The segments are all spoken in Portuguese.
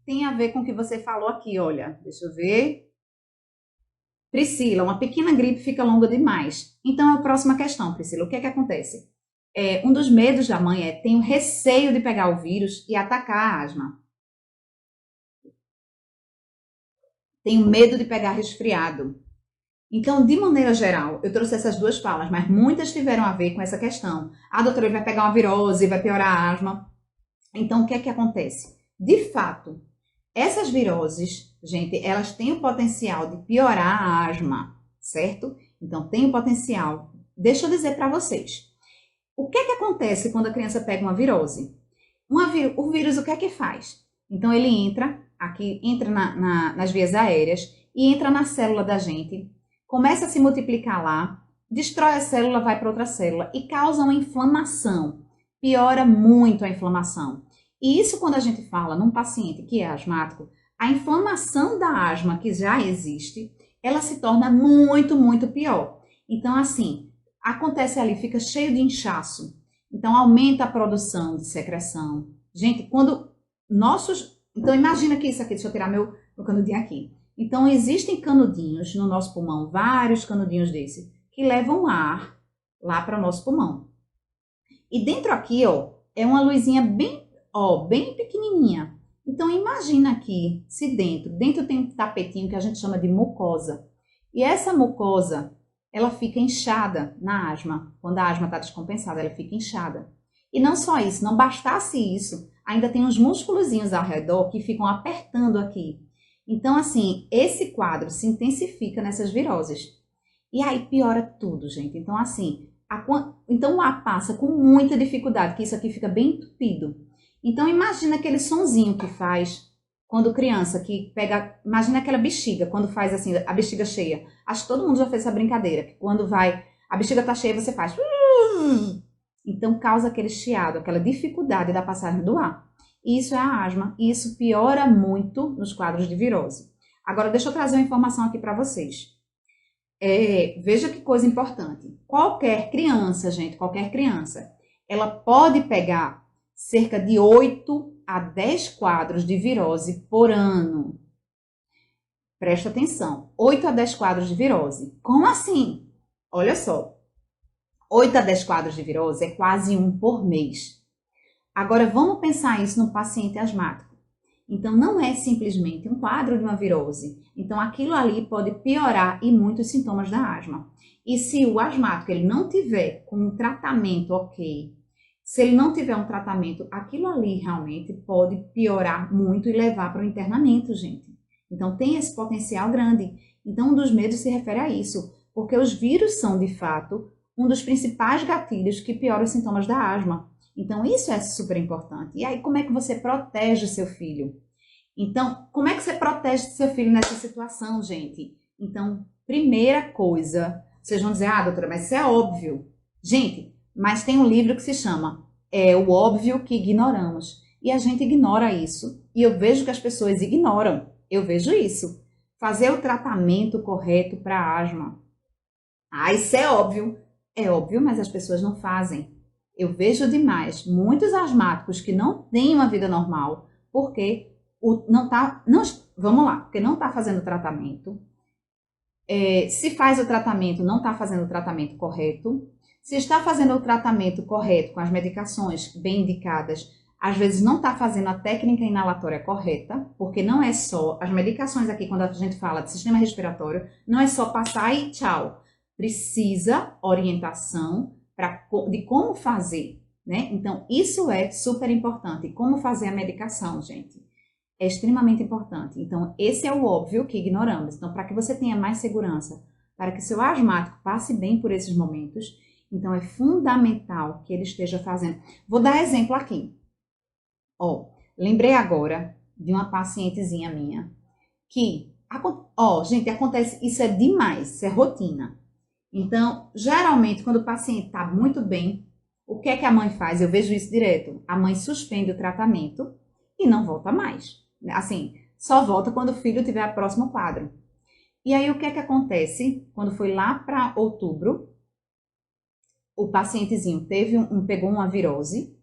tem a ver com o que você falou aqui, olha. Deixa eu ver. Priscila, uma pequena gripe fica longa demais. Então, é a próxima questão, Priscila. O que é que acontece? Um dos medos da mãe é tem o receio de pegar o vírus e atacar a asma. Tenho medo de pegar resfriado. Então, de maneira geral, eu trouxe essas duas falas, mas muitas tiveram a ver com essa questão. Ah, doutora, ele vai pegar uma virose, vai piorar a asma. Então, o que é que acontece? De fato, essas viroses, gente, elas têm o potencial de piorar a asma, certo? Então, tem o potencial. Deixa eu dizer para vocês. O que é que acontece quando a criança pega uma virose? O vírus, o que é que faz? Então, ele entra aqui, entra nas vias aéreas e entra na célula da gente, começa a se multiplicar lá, destrói a célula, vai para outra célula e causa uma inflamação. Piora muito a inflamação. E isso, quando a gente fala num paciente que é asmático, a inflamação da asma que já existe, ela se torna muito, muito pior. Então, assim, acontece ali, fica cheio de inchaço. Então, aumenta a produção de secreção. Gente, quando nossos. Então, imagina que isso aqui, deixa eu tirar meu canudinho aqui. Então, existem canudinhos no nosso pulmão, vários canudinhos desses, que levam ar lá para o nosso pulmão. E dentro aqui, ó, é uma luzinha bem, ó, bem pequenininha. Então, imagina aqui, se dentro tem um tapetinho que a gente chama de mucosa. E essa mucosa, ela fica inchada na asma. Quando a asma está descompensada, ela fica inchada. E não só isso, não bastasse isso, ainda tem uns músculozinhos ao redor que ficam apertando aqui. Então, assim, esse quadro se intensifica nessas viroses. E aí piora tudo, gente. Então, assim, então o ar passa com muita dificuldade, que isso aqui fica bem entupido. Então, imagina aquele sonzinho que faz quando criança, que pega, imagina aquela bexiga, quando faz assim, a bexiga cheia. Acho que todo mundo já fez essa brincadeira, que quando vai, a bexiga tá cheia, você faz. Então, causa aquele chiado, aquela dificuldade da passagem do ar. Isso é a asma, e isso piora muito nos quadros de virose. Agora, deixa eu trazer uma informação aqui para vocês. Veja que coisa importante. Qualquer criança, gente, qualquer criança, ela pode pegar cerca de 8 a 10 quadros de virose por ano. Presta atenção, 8 a 10 quadros de virose. Como assim? Olha só, 8 a 10 quadros de virose é quase um por mês. Agora, vamos pensar isso no paciente asmático. Então, não é simplesmente um quadro de uma virose. Então, aquilo ali pode piorar e muito os sintomas da asma. E se o asmático ele não tiver com um tratamento ok, se ele não tiver um tratamento, aquilo ali realmente pode piorar muito e levar para o internamento, gente. Então, tem esse potencial grande. Então, um dos medos se refere a isso, porque os vírus são, de fato, um dos principais gatilhos que pioram os sintomas da asma. Então, isso é super importante. E aí, como é que você protege o seu filho? Então, como é que você protege seu filho nessa situação, gente? Então, primeira coisa, vocês vão dizer, ah, doutora, mas isso é óbvio. Gente, mas tem um livro que se chama O Óbvio que Ignoramos. E a gente ignora isso. E eu vejo que as pessoas ignoram. Eu vejo isso. Fazer o tratamento correto para asma. Ah, isso é óbvio. É óbvio, mas as pessoas não fazem. Eu vejo demais muitos asmáticos que não têm uma vida normal porque vamos lá, porque não está fazendo o tratamento. Se faz o tratamento, não está fazendo o tratamento correto. Se está fazendo o tratamento correto com as medicações bem indicadas, às vezes não está fazendo a técnica inalatória correta, porque não é só as medicações aqui, quando a gente fala de sistema respiratório, não é só passar e tchau. Precisa orientação de como fazer, né? Então, isso é super importante. Como fazer a medicação, gente? É extremamente importante. Então, esse é o óbvio que ignoramos. Então, para que você tenha mais segurança, para que seu asmático passe bem por esses momentos, então é fundamental que ele esteja fazendo. Vou dar exemplo aqui. Lembrei agora de uma pacientezinha minha que, gente, acontece, isso é demais, isso é rotina. Então, geralmente, quando o paciente está muito bem, o que é que a mãe faz? Eu vejo isso direto. A mãe suspende o tratamento e não volta mais. Assim, só volta quando o filho tiver o próximo quadro. E aí, o que é que acontece? Quando foi lá para outubro, o pacientezinho pegou uma virose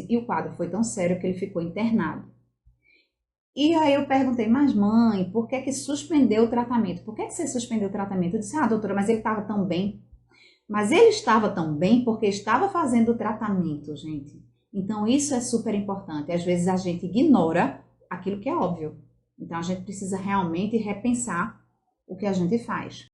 e o quadro foi tão sério que ele ficou internado. E aí eu perguntei, mas mãe, por que que suspendeu o tratamento? Por que que você suspendeu o tratamento? Eu disse, ah, doutora, mas ele estava tão bem. Mas ele estava tão bem porque estava fazendo o tratamento, gente. Então isso é super importante. Às vezes a gente ignora aquilo que é óbvio. Então a gente precisa realmente repensar o que a gente faz.